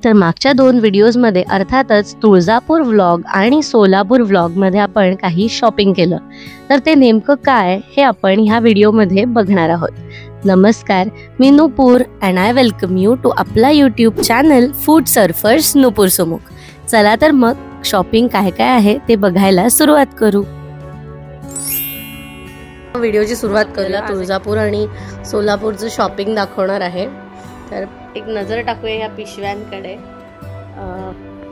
तर मागच्या 2 व्हिडिओजमध्ये अर्थातच तुळजापूर व्लॉग आणि सोलापूर व्लॉगमध्ये आपण काही शॉपिंग केलं, तर ते नेमकं काय हे आपण ह्या व्हिडिओमध्ये बघणार आहोत. नमस्कार, मी Nupur and I welcome you to आपला YouTube channel food surfers Nupur Sumukh. चला तर मग शॉपिंग काय काय आहे ते बघायला सुरुवात करू. व्हिडिओची सुरुवात करूया. तुळजापूर आणि सोलापूरचं शॉपिंग दाखवणार आहे. तर एक नजर टाकूया ह्या पिशव्यांकडे.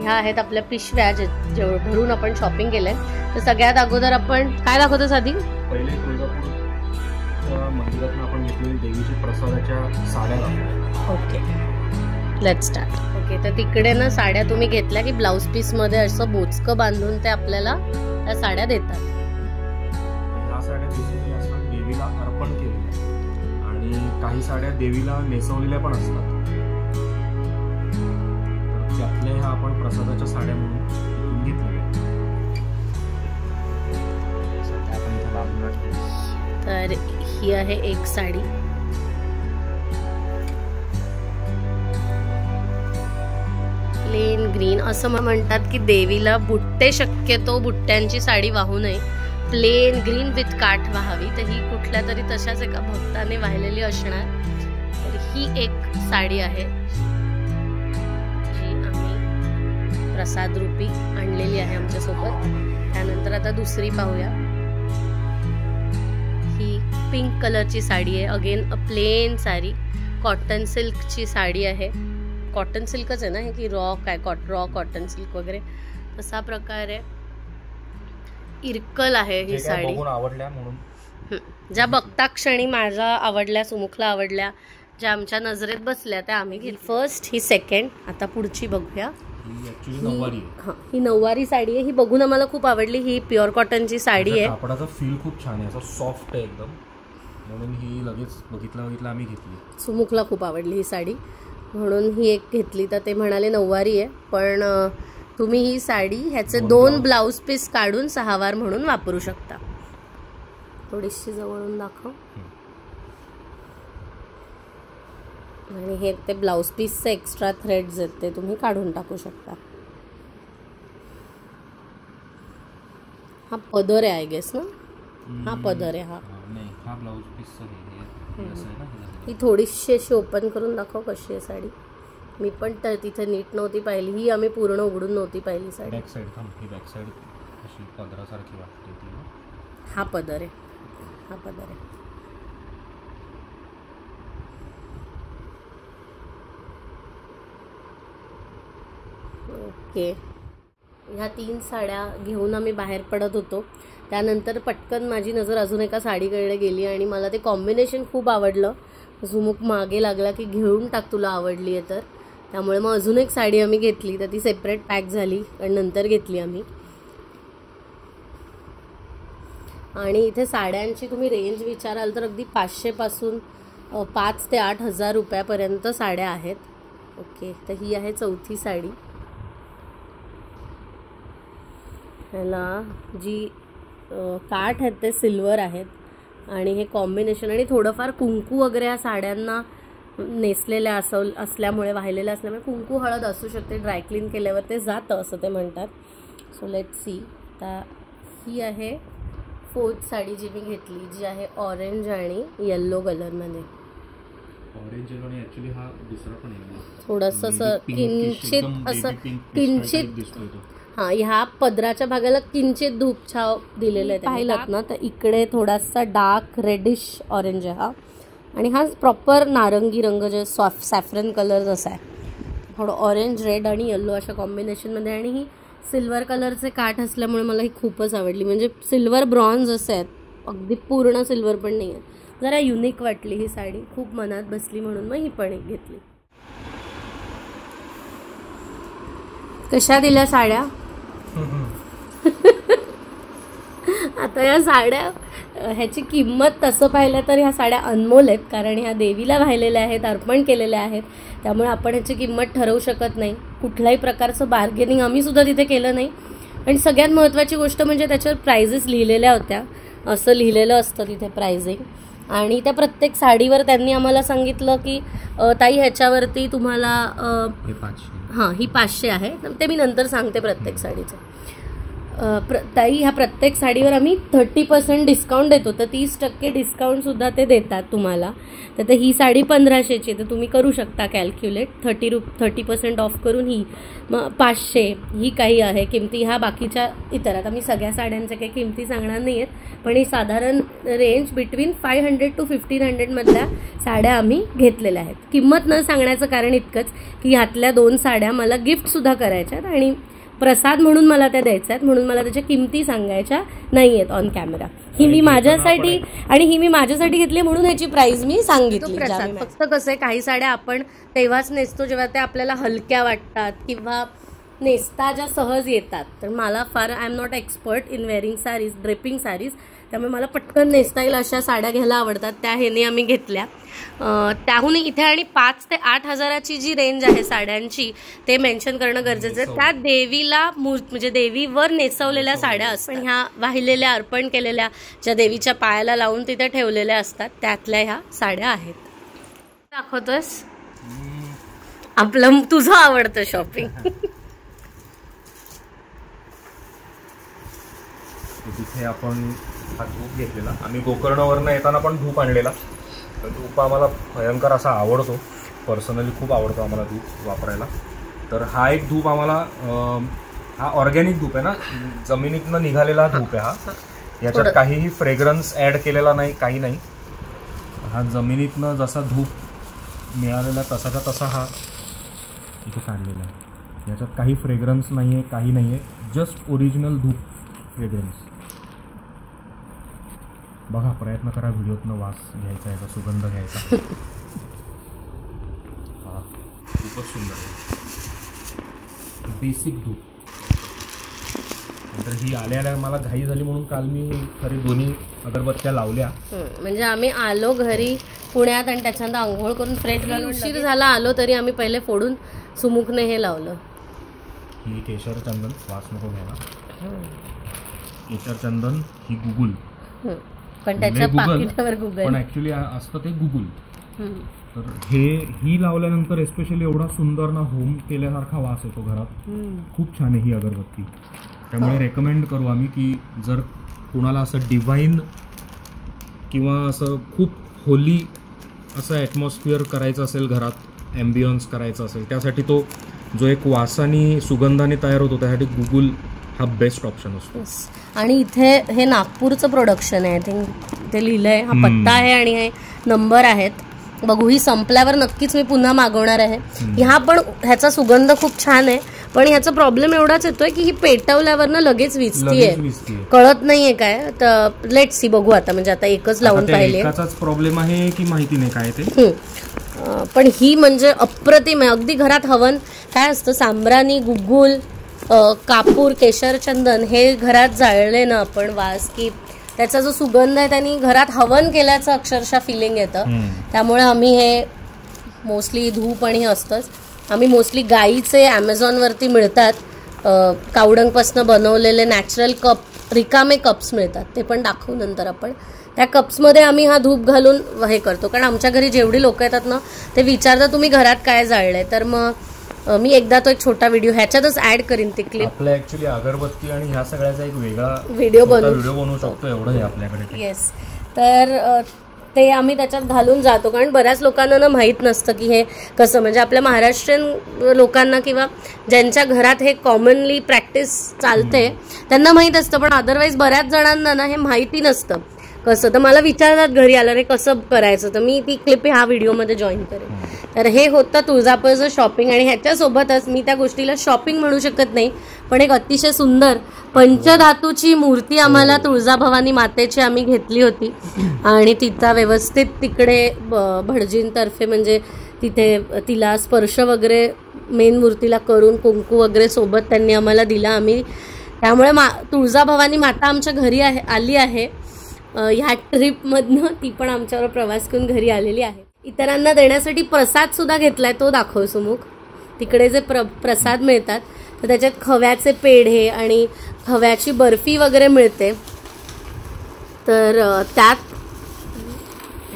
ह्या आहेत आपल्या पिशव्या जे भरून आपण शॉपिंग केलंय. तर सगळ्यात अगोदर आपण काय दाखवतो आधी? पहिले तुळजापूरच्या मंदिरातून आपण घेतलेली देवीची प्रसादाच्या साड्या दाखवतो. Okay, let's start. ओके, तर तिकडे ना साड्या तुम्ही घेतल्या की ब्लाउज पीस मध्ये असं बोचकं बांधून ते आपल्याला त्या साड्या देतात. ह्या साड्या बेसिकली असतात देवीला अर्पण केलेल्या, आणि काही साड्या देवीला नेसवलेल्या पण असतात. तर त्यातल्या ह्या आपण प्रसादाच्या साड्या म्हणून इथून घेतलेल्या. तर ही आहे एक साडी. Plain green. असं म्हणतात की देवीला बुट्टे, शक्यतो बुट्ट्यांची साडी वाहू नये, प्लेन ग्रीन विथ काठ वाहावी. तर ही कुठल्या तरी तशाच एका भक्ताने वाहिलेली असणार. तर ही एक साडी आहे जी आम्ही प्रसाद रूपी आणलेली आहे आमच्या सोबत. त्यानंतर आता दुसरी पाहूया. ही पिंक कलरची साडी आहे. Again uh plain sari. Cotton सिल्कची साडी आहे. कॉटन सिल्कच आहे ना हे, की रॉ कॉटन सिल्क वगैरे तसा प्रकार आहे. इरकल आहे ही साडी. आवडल्या म्हणून ज्या बघता क्षणी माझ्या आवडल्या, सुमुखला आवडल्या, ज्या आमच्या नजरेत बसल्या त्या आम्ही घेतली. फर्स्ट ही सेकंड. आता पुढची बघूया. ही नऊवारी साडी आहे. ही बघून आम्हाला खूप आवडली. ही प्युअर कॉटनची साडी आहे. कापडाचा फील खूप छान आहे, असं सॉफ्ट आहे एकदम, म्हणून ही लगेच बघितलं आम्ही घेतली. सुमुखला खूप आवडली ही साडी म्हणून ही एक घेतली. तर ते म्हणाले नऊवारी आहे, पण तुम्ही ही साडी ह्याचे 2 ब्लाउज पीस काढून 6 वार म्हणून वापरू शकता. थोडीशी जवळून दाखव. आणि हे ते ब्लाउज पीसचे एक्स्ट्रा थ्रेड्स आहेत ते तुम्ही काढून टाकू शकता. हा पदर आहे आय गेस ना. हा पदर आहे. हा ब्लाउज पीस आहे. ही थोडीशी अशी ओपन करून दाखव कशी आहे साडी. मी पण तर तिथे नीट नव्हती पाहिली. ही आम्ही पूर्ण उघडून नव्हती पाहिली साडी. बॅक साइड अशी पदरासारखी वाटते ती. हा पदर आहे. हा पदर आहे. ओके, ह्या 3 साड्या घेऊन आम्ही बाहेर पडत होतो. त्यानंतर पटकन माझी नजर अजून एका साडीकडे गेली आणि मला ते कॉम्बिनेशन खूप आवडलं. सुमुख मागे लागला की घेऊन टाक, तुला आवडली आहे तर. त्यामुळे मग अजून एक साडी आम्ही घेतली. तर ती सेपरेट पॅक झाली आणि नंतर घेतली आम्ही. आणि इथे साड्यांची तुम्ही रेंज विचाराल तर अगदी 500 पासून 5 ते 8 हजार रुपयापर्यंत साड्या आहेत. ओके, तर ही आहे चौथी साडी. ह्याला जी काठ आहेत ते सिल्वर आहेत आणि हे कॉम्बिनेशन आणि थोडंफार कुंकू वगैरे या साड्यांना नेसलेल्या असल्यामुळे, वाहिलेल्या असल्यामुळे कुंकू हळद असू शकते. ड्रायक्लीन केल्यावर ते जातं असं ते म्हणतात. So let's see. आता ही आहे 4th साडी जी मी घेतली, जी आहे ऑरेंज आणि येल्लो कलरमध्ये. ऑरेंज येलो आणि ॲक्च्युअली हा दुसरा पण आहे. थोडंसं असं किंचित हां, ह्या पदराच्या भागाला किंचित धूपछाव दिलेलं आहे. पाहिलात ना तर इकडे थोडासा डार्क रेडिश ऑरेंज आहे हा, आणि हा प्रॉपर नारंगी रंग जे सॅफ्रन कलर जसा आहे. थोडं ऑरेंज, रेड आणि येल्लो अशा कॉम्बिनेशनमध्ये. आणि ही सिल्वर कलरचे काठ असल्यामुळे मला ही खूपच आवडली. म्हणजे सिल्वर ब्रॉन्झ असे आहेत, अगदी पूर्ण सिल्वर पण नाही आहे. जरा युनिक वाटली ही साडी, खूप मनात बसली म्हणून मग ही पण एक घेतली. कशा दिल्या साड्या? आता या साड्या, ह्याची किंमत तसं पाहिलं तर ह्या साड्या अनमोल आहेत, कारण ह्या देवीला वाहिलेल्या आहेत, अर्पण केलेल्या आहेत. त्यामुळे आपण ह्याची किंमत ठरवू शकत नाही. कुठल्याही प्रकारचं बार्गेनिंग आम्ही सुद्धा तिथे केलं नाही. आणि सगळ्यात महत्त्वाची गोष्ट म्हणजे त्याच्यावर प्राइजेस लिहिलेल्या होत्या. असं लिहिलेलं असतं तिथे प्राइजिंग. आणि त्या प्रत्येक साडीवर त्यांनी आम्हाला सांगितलं की ताई ह्याच्यावरती तुम्हाला हां ही 500 आहे, ते मी नंतर सांगते प्रत्येक साडीचं. ताई ह्या प्रत्येक साडीवर आम्ही 30% डिस्काउंट देतो, तर 30% डिस्काउंटसुद्धा ते देतात तुम्हाला. तर ही साडी 1500ची, तर तुम्ही करू शकता कॅल्क्युलेट. 30% ऑफ करून ही मग 500 ही काही आहे किमती. ह्या बाकीच्या इतर, आता मी सगळ्या साड्यांच्या काही किमती सांगणार नाही आहेत, पण ही साधारण रेंज बिटवीन 500 to 1500 मधल्या साड्या आम्ही घेतलेल्या आहेत. किंमत न सांगण्याचं कारण इतकंच की ह्यातल्या 2 साड्या मला गिफ्टसुद्धा करायच्या आहेत आणि प्रसाद म्हणून मला त्या द्यायच्या आहेत, म्हणून मला त्याच्या किमती सांगायच्या नाही आहेत ऑन कॅमेरा. ही मी माझ्यासाठी घेतली म्हणून ह्याची प्राइस मी सांगितली. फक्त कसं आहे, काही साड्या आपण तेव्हाच नेसतो जेव्हा त्या आपल्याला हलक्या वाटतात किंवा नेसता ज्या सहज येतात. तर मला I am not expert in wearing sarees, draping sarees, त्यामुळे मला पटकन नेसता येईल अशा साड्या घ्यायला आवडतात. त्या ह्याने आम्ही घेतल्या. त्याहून इथे आणि 5 ते 8 हजाराची जी रेंज आहे साड्यांची ते मेन्शन करणं गरजेचं आहे. त्या देवीला म्हणजे देवीवर नेसवलेल्या साड्या असतात, पण ह्या वाहिलेल्या अर्पण केलेल्या ज्या देवीच्या पायाला लावून तिथे ठेवलेल्या असतात त्यातल्या ह्या साड्या आहेत. दाखवतोस आपलं तुझं आवडतं शॉपिंग. तिथे आपण हा धूप घेतलेला, आम्ही गोकर्णवरनं येताना पण धूप आणलेला. धूप आम्हाला भयंकर असा आवडतो, पर्सनली खूप आवडतो आम्हाला धूप वापरायला. तर हा एक धूप आम्हाला, हा ऑर्गॅनिक धूप आहे ना, जमिनीतनं निघालेला धूप आहे हा. याच्यात काहीही फ्रेग्रन्स ॲड केलेला नाही, काही नाही. हा जमिनीतनं जसा धूप मिळालेला तसाचा तसा हा इथे काढलेला आहे. याच्यात काही फ्रेग्रन्स नाही आहे, काही नाही आहे, जस्ट ओरिजिनल धूप फ्रेग्रन्स. बघा, प्रयत्न करा व्हिडिओतनं वास घ्यायचा, याचा सुगंध घ्यायचा. हा खूपच सुंदर आहे, बेसिक धूप. नंतर ही आल्या मला घाई झाली म्हणून काल मी खरी दोन्ही अगरबत्त्या लावल्या. म्हणजे आम्ही आलो घरी पुण्यात आणि त्याच्यानंतर आंघोळ करून फ्रेश झालो, उशीर झाला आलो तरी आम्ही पहिले फोडून सुमुखने हे लावलं. ही केशर चंदन, वास नको घ्यायला. केशर चंदन, ही गुगुल, पण त्याच्या पाकिटावर गुगल, पण ऍक्च्युली असतं ते गुगुल. तर ही लावल्यानंतर एस्पेशली एवढा सुंदर ना होम केल्यासारखा वास येतो घरात. खूप छान आहे ही अगरबत्ती. त्यामुळे रेकमेंड करू आम्ही की जर कुणाला असं डिव्हाइन किंवा असं खूप होली असं ॲटमॉस्फिअर करायचं असेल, घरात ॲम्बियन्स करायचं असेल, त्यासाठी तो जो एक वासानी सुगंधाने तयार होतो त्यासाठी गुगुल हा बेस्ट ऑप्शन असतो. आणि इथे हे नागपूरचं प्रोडक्शन आहे, आय थिंक ते लिहिलंय, हा पत्ता आहे आणि हे नंबर आहेत. बघू, ही संपल्यावर नक्कीच मी पुन्हा मागवणार आहे. ह्या पण ह्याचा सुगंध खूप छान आहे, पण ह्याचा प्रॉब्लेम एवढाच येतोय की ही पेटवल्यावर ना लगेच विजतीये, कळत नाहीये काय. तर लेट सी, बघू आता. म्हणजे आता एकच लावून पाहिले, प्रॉब्लेम आहे की माहिती नाही काय ते. पण ही म्हणजे अप्रतिम आहे. अगदी घरात हवन काय असतं, सांब्राणी, गुगुल, कापूर, केशर चंदन हे घरात जाळले ना आपण, वास की त्याचा जो सुगंध आहे त्यांनी घरात हवन केल्याचं अक्षरशः फिलिंग येतं. त्यामुळे आम्ही हे मोस्टली धूप आणि हे असतंच. आम्ही मोस्टली गाईचे ॲमेझॉनवरती मिळतात, कावडंगपासनं बनवलेले नॅचरल कप, रिकामे कप्स मिळतात, ते पण दाखवू नंतर आपण. त्या कप्समध्ये आम्ही हा धूप घालून हे करतो, कारण आमच्या घरी जेवढी लोक येतात ना ते विचारतात तुम्ही घरात काय जाळलंय. तर मग मी एकदा तो एक छोटा व्हिडिओ ह्याच्यातच ऍड करीन, ती क्लिप. आपल्या ऍक्च्युली अगरबत्ती आणि ह्या सगळ्याचा एक वेगळा व्हिडिओ बनवू शकतो, एवढं आहे आपल्याकडे. येस, तर ते आम्ही त्याच्यात घालून जातो, कारण बऱ्याच लोकांना ना माहीत नसतं की हे कसं. म्हणजे आपल्या महाराष्ट्रीयन लोकांना किंवा ज्यांच्या घरात हे कॉमनली प्रॅक्टिस चालते त्यांना माहीत असतं, पण अदरवाईज बऱ्याच जणांना ना हे माहिती नसतं कसं. तर मला विचारतात घरी आलं रे कसं करायचं, तर मी ती क्लिप ह्या व्हिडिओमध्ये जॉईन करेन. तर हे होतं तुळजापूरचं शॉपिंग. आणि ह्याच्यासोबतच मी त्या गोष्टीला शॉपिंग म्हणू शकत नाही, पण एक अतिशय सुंदर पंचधातूची मूर्ती आम्हाला तुळजाभवानी मातेची आम्ही घेतली होती. आणि तिचा व्यवस्थित तिकडे भटजींतर्फे म्हणजे तिथे तिला स्पर्श वगैरे मेन मूर्तीला करून कुंकू वगैरे सोबत त्यांनी आम्हाला दिला. आम्ही त्यामुळे तुळजाभवानी माता आमच्या घरी आली आहे. ह्या ट्रिपमधनं ती पण आमच्यावर प्रवास करून घरी आलेली आहे. इतरांना देण्यासाठी प्रसाद सुद्धा घेतलाय, तो दाखव सुमुख. तिकडे जे प्रसाद मिळतात तर त्याच्यात खव्याचे पेढे आणि खव्याची बर्फी वगैरे मिळते. तर त्यात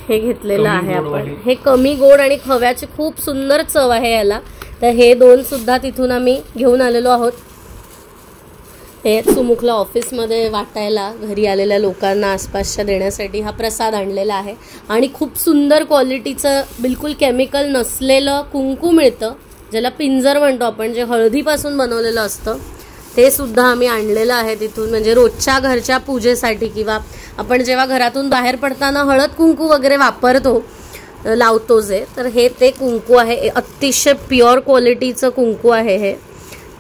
हे घेतलेलं आहे आपण. हे कमी गोड आणि खव्याची खूप सुंदर चव आहे याला. तर हे 2 सुद्धा तिथून आम्ही घेऊन आलेलो आहोत. हे सुमुखला ऑफिसमध्ये वाटायला, घरी आलेल्या लोकांना आसपासच्या देण्यासाठी हा प्रसाद आणलेला आहे. आणि खूप सुंदर क्वालिटीचं बिलकुल केमिकल नसलेलं कुंकू मिळतं, ज्याला पिंजर म्हणतो आपण, जे हळदीपासून बनवलेलं असतं. ते सुद्धा आम्ही आणलेलं आहे तिथून. म्हणजे रोजच्या घरच्या पूजेसाठी किंवा आपण जेव्हा घरातून बाहेर पडताना हळद कुंकू वगैरे वापरतो, लावतो जे, तर हे ते कुंकू आहे. अतिशय प्युअर क्वालिटीचं कुंकू आहे हे.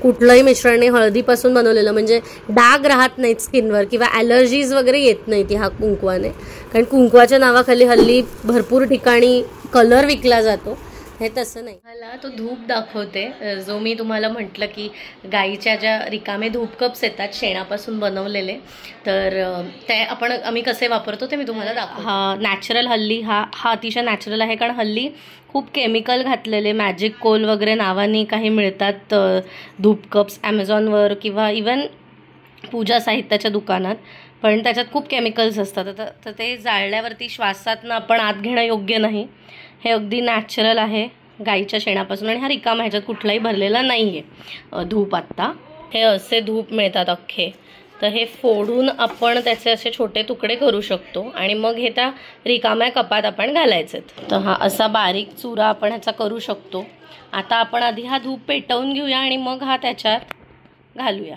कुठलंही मिश्रण नाही, हळदीपासून बनवलेलं. म्हणजे डाग राहत नाहीत स्किनवर किंवा ॲलर्जीज वगैरे येत नाहीत ह्या कुंकवाने. कारण कुंकवाच्या नावाखाली हल्ली भरपूर ठिकाणी कलर विकला जातो, हे तसं नाही. मला तो धूप दाखवते, जो मी तुम्हाला म्हटलं की गाईच्या ज्या रिकामे धूप कप्स येतात शेणापासून बनवलेले, तर ते आम्ही कसे वापरतो ते मी तुम्हाला दाखवतो. हा नॅचरल हल्ली हा अतिशय नॅचरल आहे. कारण हल्ली खूप केमिकल घातलेले मॅजिक कोल वगैरे नावाने काही मिळतात धूप कप्स ॲमेझॉनवर किंवा इवन पूजा साहित्याच्या दुकानात, पण त्याच्यात खूप केमिकल्स असतात. तर ते जाळल्यावरती श्वासातनं आपण आत घेणं योग्य नाही. हे अगदी नॅचरल आहे गाईच्या शेणापासून. आणि हा रिकामा, ह्याच्यात कुठलाही भरलेला नाही आहे धूप. आत्ता हे असे धूप मिळतात अख्खे, तर हे फोडून आपण त्याचे असे छोटे तुकडे करू शकतो आणि मग हे त्या रिकाम्या कपात आपण घालायचे. तर हा असा बारीक चुरा आपण ह्याचा करू शकतो. आता आपण आधी हा धूप पेटवून घेऊया आणि मग हा त्याच्यात घालूया.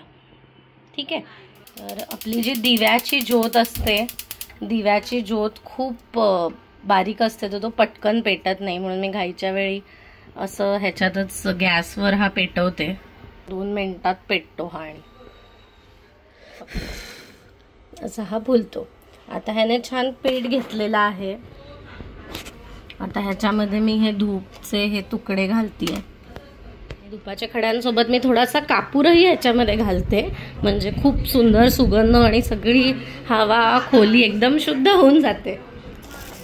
ठीक आहे. तर आपली जी दिव्याची ज्योत असते, दिव्याची ज्योत खूप बारीक असते, तर तो पटकन पेटत नाही. म्हणून मी घाईच्या वेळी असं ह्याच्यातच गॅसवर हा पेटवते. 2 मिनिटात पेटतो हा आणि असा हा फुलतो. आता ह्याने छान पेट घेतलेला आहे. आता ह्याच्यामध्ये मी हे धूपचे हे तुकडे घालते. धुपाच्या खड्यांसोबत मी थोडासा कापूरही ह्याच्यामध्ये घालते, म्हणजे खूप सुंदर सुगंध आणि सगळी हवा खोली एकदम शुद्ध होऊन जाते.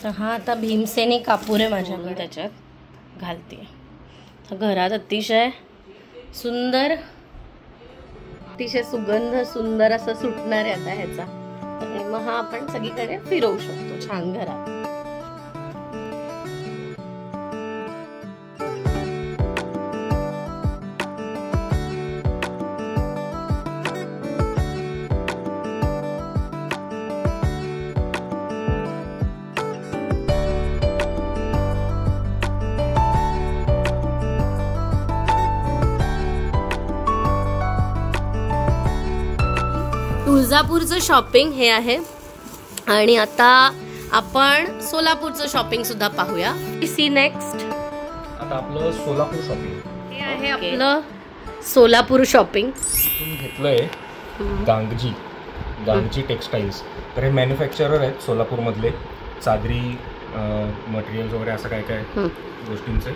तर हा आता भीमसेनी कापूर आहे माझ्याकडे, त्याच्यात घालते. तर घरात अतिशय सुंदर, अतिशय सुगंध सुंदर असं सुटणार आहे आता ह्याचा. आणि मग हा आपण सगळीकडे फिरवू शकतो छान घरात. तुळजापूरचं शॉपिंग हे आहे. आणि आता आपण सोलापूरचं शॉपिंग सुद्धा पाहूया. See next. आता आपलं सोलापूर शॉपिंग हे आहे आपलं सोलापूर शॉपिंग. घेतलंय गांगजी टेक्सटाईल्स. तर हे मॅन्युफॅक्चरर आहेत सोलापूरमधले, चादरी मटेरियल्स वगैरे असं काय काय गोष्टींचे.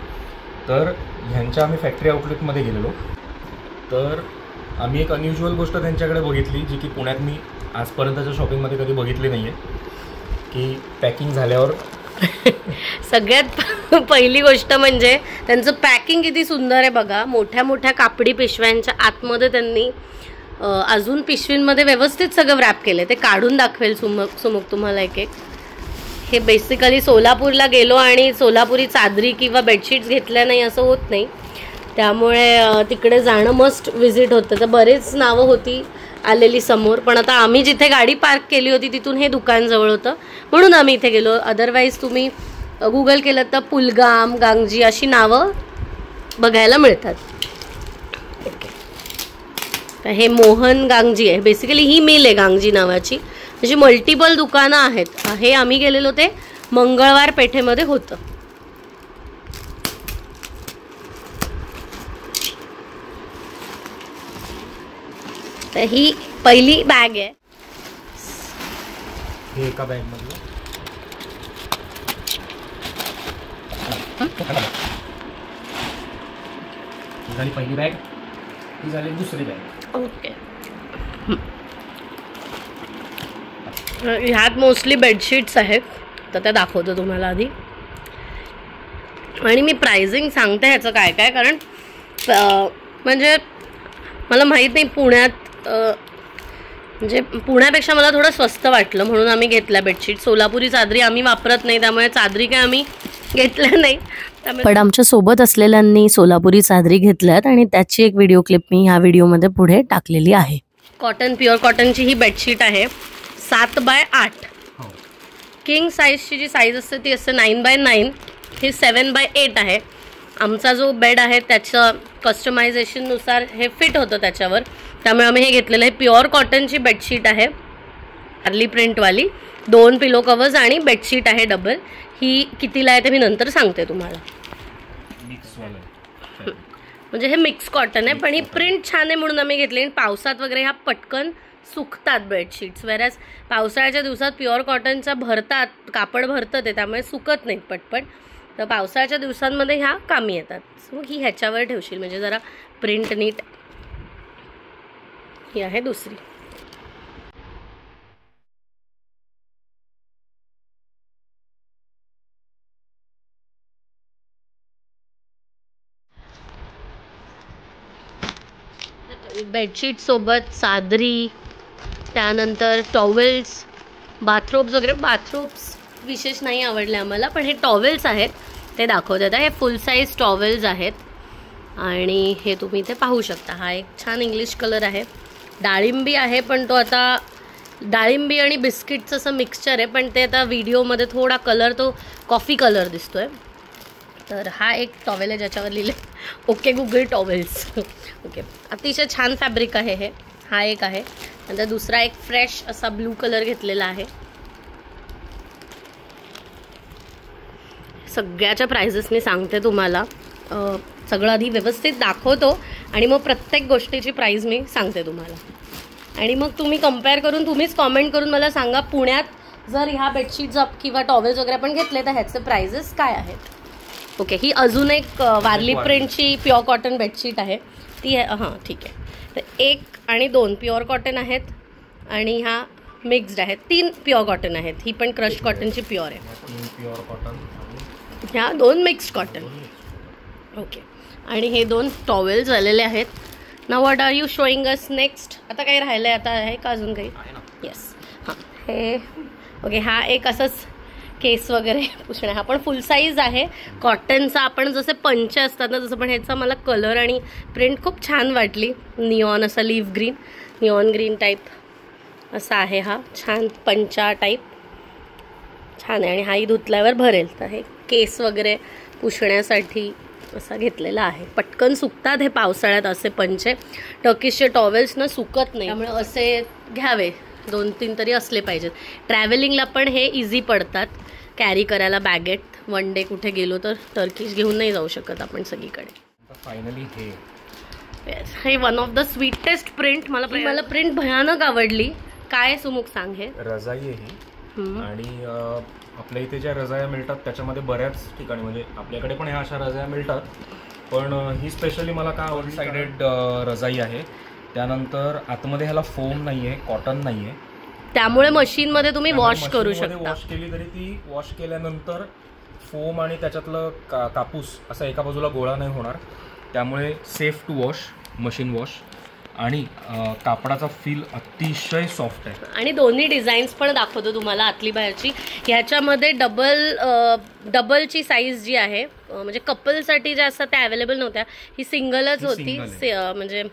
तर ह्यांच्या आम्ही फॅक्टरी आउटलेटमध्ये गेलेलो. तर आम्ही एक अनयुज्युअल गोष्ट त्यांच्याकडे बघितली, जी की पुण्यात मी आजपर्यंतच्या शॉपिंगमध्ये कधी बघितली नाही आहे, की पॅकिंग झाल्यावर सगळ्यात पहिली गोष्ट म्हणजे त्यांचं पॅकिंग किती सुंदर आहे बघा. मोठ्या मोठ्या कापडी पिशव्यांच्या आतमध्ये त्यांनी अजून पिशवींमध्ये व्यवस्थित सगळं व्रॅप केलं. ते काढून दाखवेल सुमुख तुम्हाला एक एक. हे बेसिकली सोलापूरला गेलो आणि सोलापुरी चादरी किंवा बेडशीट्स घेतल्या नाही असं होत नाही, त्यामुळे तिकडे जाणं मस्ट विजिट होतं. तर बरेच नावं होती आलेली समोर, पण आता आम्ही जिथे गाडी पार्क केली होती तिथून हे दुकान जवळ होतं म्हणून आम्ही इथे गेलो. अदरवाईज तुम्ही गुगल केलं तर पुलगाम, गांगजी अशी नावं बघायला मिळतात. तर हे मोहन गांगजी आहे. बेसिकली ही मिल आहे गांगजी नावाची. त्याची मल्टिपल दुकानं आहेत. हे आम्ही गेलेलो ते मंगळवार पेठेमध्ये होतं. तर ही पहिली बॅग आहे. हे एका बॅग मध्ये झाली पहिली बॅग, ही झाली दुसरी बॅग. ओके. ह्यात मोस्टली बेडशीट्स आहेत, तर त्या दाखवतो तुम्हाला आधी. आणि मी प्राइसिंग सांगते ह्याचं काय काय, कारण म्हणजे मला माहीत नाही पुण्यात म्हणजे पुण्यापेक्षा मला थोडं स्वस्त वाटलं म्हणून आम्ही घेतल्या बेडशीट. सोलापुरी चादरी आम्ही वापरत नाही, त्यामुळे चादरी काय आम्ही घेतल्या नाही. पण आमच्या सोबत असलेल्यांनी सोलापुरी चादरी घेतल्यात आणि त्याची एक व्हिडिओ क्लिप मी ह्या व्हिडिओमध्ये पुढे टाकलेली आहे. कॉटन, प्युअर कॉटनची ही बेडशीट आहे 7x8. किंग साईजची जी साईज असते ती असते 9x9. ही 7x8 आहे. आमचा जो बेड आहे त्याचं कस्टमायझेशननुसार हे फिट होतं त्याच्यावर, त्यामुळे आम्ही हे घेतलेलं आहे. प्युअर कॉटनची बेडशीट आहे, अर्ली प्रिंटवाली. 2 पिलो कवर्स आणि बेडशीट आहे डबल. ही कितीला आहे ते मी नंतर सांगते तुम्हाला. म्हणजे हे मिक्स कॉटन आहे, पण ही प्रिंट छान आहे म्हणून आम्ही घेतली. आणि पावसात वगैरे ह्या पटकन सुकतात बेडशीट्स, वेरॅज पावसाळ्याच्या दिवसात प्युअर कॉटनचा भरतात, कापड भरतं ते, त्यामुळे सुकत नाहीत पटपट. तर पावसाळ्याच्या दिवसांमध्ये ह्या कामी येतात. सो ही ह्याच्यावर ठेवशील म्हणजे जरा प्रिंट नीट. ही आहे दुसरी. बेडशीट सोबत चादरी, त्यानंतर टॉवेल्स, बाथरोब्स वगैरे. बाथरोब्स विशेष नाही आवडले आम्हाला, पण हे टॉवेल्स आहेत ते दाखवतात. हे फुल साईज टॉवेल्स आहेत आणि हे तुम्ही इथे पाहू शकता. हा एक छान इंग्लिश कलर आहे, डाळिंबी आहे, पण तो आता डाळिंबी आणि बिस्किटचं असं मिक्सचर आहे, पण ते आता व्हिडिओमध्ये थोडा कलर तो कॉफी कलर दिसतोय. तर हा एक टॉवेल आहे ज्याच्यावर लिहिले ओके गुगल टॉवेल्स. ओके, अतिशय छान फॅब्रिक आहे हे. हा एक आहे. नंतर दुसरा एक फ्रेश असा ब्लू कलर घेतलेला आहे. सगळ्याच्या प्राइजेसनी सांगते तुम्हाला. सगळं आधी व्यवस्थित दाखवतो आणि मग प्रत्येक गोष्टीची प्राईज मी सांगते तुम्हाला. आणि मग तुम्ही कम्पेअर करून, तुम्हीच कॉमेंट करून मला सांगा, पुण्यात जर ह्या बेडशीट्स किंवा टॉवेल्स वगैरे आपण घेतले तर ह्याचे प्राइजेस काय आहेत. ओके, ही अजून एक वारली प्रिंटची प्युअर कॉटन बेडशीट आहे ती आहे. हां ठीक आहे. तर 1 आणि 2 प्युअर कॉटन आहेत आणि ह्या मिक्स्ड आहेत. 3 प्युअर कॉटन आहेत. ही पण क्रश कॉटनची प्युअर आहे. प्युअर कॉटन, ह्या 2 मिक्स्ड कॉटन. ओके, आणि हे 2 टॉवेल्स आलेले आहेत. Now what are you showing us next. आता काही राहिलं आहे, आता आहे का अजून काही. येस, हां हे ओके. हा एक असंच केस वगैरे पुसणे. हा पण फुल साईज आहे कॉटनचा. आपण जसे पंचे असतात ना, जसं, पण ह्याचा मला कलर आणि प्रिंट खूप छान वाटली. निऑन असा leaf green, neon green type असा आहे हा. छान पंचा टाईप छान आहे आणि हाही धुतल्यावर भरेल. तर हे केस वगैरे पुसण्यासाठी असा घेतलेला आहे. पटकन सुकतात हे पावसाळ्यात असे पंचे. टर्किशचे टॉवेल्स ना सुकत नाही, त्यामुळे असे घ्यावे. 2-3 तरी असले पाहिजेत. ट्रॅव्हलिंगला पण हे इझी पडतात कॅरी करायला बॅगेत. वन डे कुठे गेलो तर टर्किश घेऊन नाही जाऊ शकत आपण सगळीकडे. फायनली हे one of the sweetest print. मला प्रिंट भयानक आवडली. काय सुमुख सांग. हे रजाई आहे ही. आणि आपल्या इथे ज्या रजाया मिळतात त्याच्यामध्ये बऱ्याच ठिकाणी, म्हणजे आपल्याकडे पण ह्या अशा रजाया मिळतात, पण ही स्पेशली मला काय आवडली, साइडेड रजाई आहे. त्यानंतर आतमध्ये ह्याला फोम नाहीये, कॉटन नाहीये, त्यामुळे मशीनमध्ये तुम्ही वॉश करू शकता. वॉश केली तरी ती वॉश केल्यानंतर फोम आणि त्याच्यातलं कापूस असा एका बाजूला गोळा नाही होणार, त्यामुळे safe to wash, machine wash. आणि कापडाचा फील अतिशय सॉफ्ट आहे. आणि दोन्ही डिझाईन्स पण दाखवतो तुम्हाला आतली बाहेरची. ह्याच्यामध्ये डबलची साईज जी आहे, म्हणजे कपलसाठी ज्या असतात त्या अवेलेबल नव्हत्या. ही सिंगलच होती, म्हणजे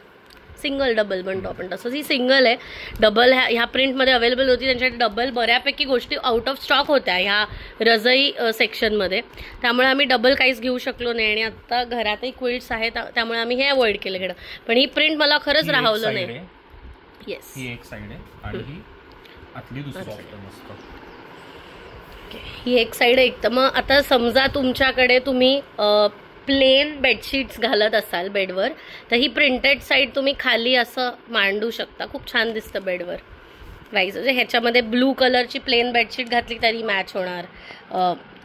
सिंगल डबल म्हणतो आपण तसंच. ही सिंगल आहे. डबल ह्या प्रिंटमध्ये अवेलेबल होती. त्यांच्याकडे डबल बऱ्यापैकी गोष्टी आउट ऑफ स्टॉक होत्या ह्या रजई सेक्शनमध्ये, त्यामुळे आम्ही डबल काहीच घेऊ शकलो नाही. आणि आता घरातही क्विल्ट्स आहेत त्यामुळे आम्ही हे अवॉइड केलं घेणं. पण ही प्रिंट मला खरंच राहवलं नाही. येस, ही एक साईड आहे आणि ही आतली दुसरी मस्त. ही एक साईड आहे. तर मग आता समजा तुमच्याकडे तुम्ही प्लेन बेडशीट्स घालत असाल बेडवर, तर ही प्रिंटेड साईड तुम्ही खाली असं मांडू शकता. खूप छान दिसतं बेडवर. वाईज म्हणजे ह्याच्यामध्ये ब्लू कलरची प्लेन बेडशीट घातली तरी मॅच होणार.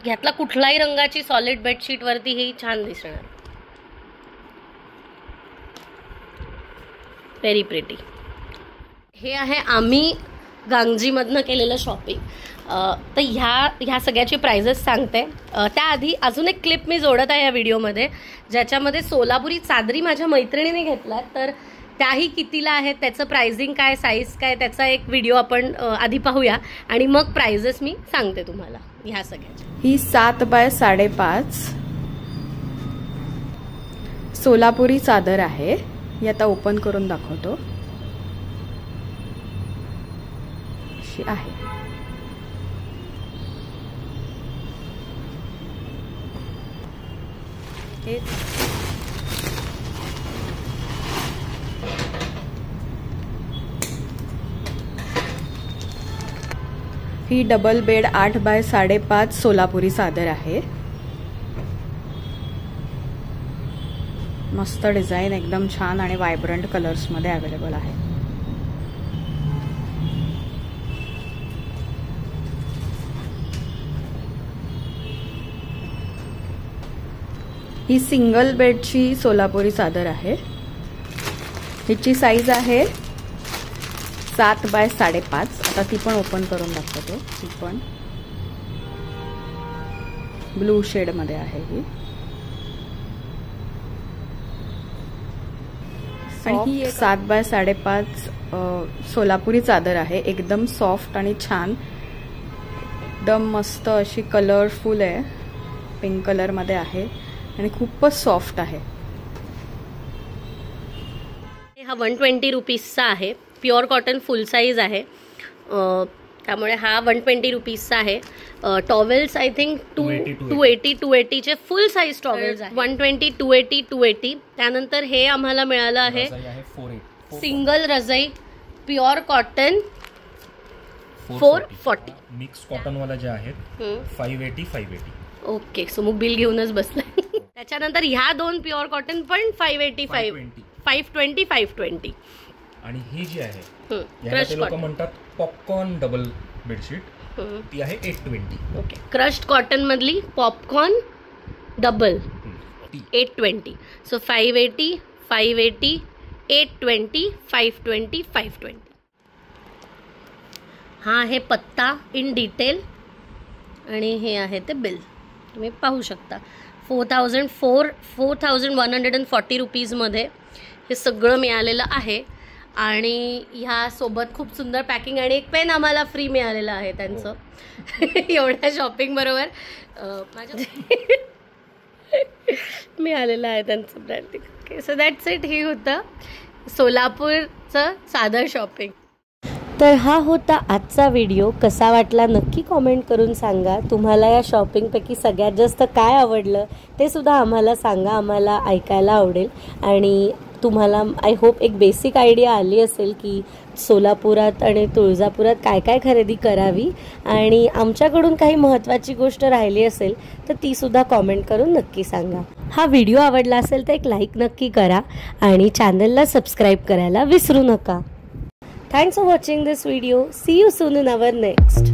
ह्यातला कुठलाही रंगाची सॉलिड बेडशीटवरती ही छान दिसणार. Very pretty. हे आहे आम्ही गांगजीमधनं केलेलं शॉपिंग. तर ह्या सगळ्याची प्राइजेस सांगते. त्याआधी अजून एक क्लिप मी जोडत आहे या व्हिडिओमध्ये, ज्याच्यामध्ये सोलापुरी चादरी माझ्या मैत्रिणीने घेतल्या. तर त्याही कितीला आहेत, त्याचं प्राइसिंग काय, साईज काय, त्याचा एक व्हिडिओ आपण आधी पाहूया आणि मग प्राइजेस मी सांगते तुम्हाला ह्या सगळ्याच्या. ही 7 बाय 5.5 सोलापुरी चादर आहे. ही आता ओपन करून दाखवतो. अशी आहे. ही डबल बेड 8 बाय 5.5 सोलापुरी चादर आहे. मस्त डिझाईन, एकदम छान आणि व्हायब्रंट कलर्स मध्ये अवेलेबल आहे. ही सिंगल बेडची सोलापुरी चादर आहे. हिची साईज आहे 7 बाय 5.5. आता ती पण ओपन करून दाखवतो. ती पण ब्लू शेड मध्ये आहे ही. आणि ही 7 बाय 5.5 सोलापुरी चादर आहे. एकदम सॉफ्ट आणि छान, एकदम मस्त अशी कलरफुल आहे. पिंक कलर मध्ये आहे आणि खूपच सॉफ्ट आहे. हा 120 रुपीजचा आहे. प्युअर कॉटन फुल साईज आहे, त्यामुळे हा 120 रुपीजचा आहे. टॉवेल्स आय थिंक 280चे फुल साईज टॉवेल्स आहे. 120, 280, 280. त्यानंतर हे आम्हाला मिळालं आहे सिंगल रजाई प्युअर कॉटन 440. मिक्स कॉटन वाला जे आहेत 580. ओके, सो मग बिल घेऊनच बसलाय. त्याच्यानंतर ह्या 2 प्युअर कॉटन पण 520. आणि ही जी आहे याला ते लोक म्हणतात पॉपकॉर्न डबल बेडशीट, ती आहे 820. ओके, क्रश्ड कॉटन मधली पॉपकॉर्न डबल 820. सो 580, 820, 520. हा आहे पत्ता इन डिटेल आणि हे आहे ते बिल, तुम्ही पाहू शकता. 4,140 रुपीजमध्ये हे सगळं मिळालेलं आहे. आणि ह्या सोबत खूप सुंदर पॅकिंग आणि एक पेन आम्हाला फ्री मिळालेलं आहे त्यांचं. एवढ्या शॉपिंग बरोबर माझ्या मिळालेलं आहे त्यांचं branding. Okay, so that's it. हे होतं सोलापूरचं साधं शॉपिंग. तर हा होता आजचा व्हिडिओ. कसा वाटला नक्की कॉमेंट करून सांगा. तुम्हाला या शॉपिंगपैकी सगळ्यात जास्त काय आवडलं ते सुद्धा आम्हाला सांगा, आम्हाला ऐकायला आवडेल. आणि तुम्हाला आय होप एक बेसिक आयडिया आली असेल की सोलापुरात आणि तुळजापुरात काय काय खरेदी करावी. आणि आमच्याकडून काही महत्त्वाची गोष्ट राहिली असेल तर ती सुद्धा कॉमेंट करून नक्की सांगा. हा व्हिडिओ आवडला असेल तर एक लाईक नक्की करा आणि चॅनलला सबस्क्राईब करायला विसरू नका. Thanks for watching this video. See you soon in our next.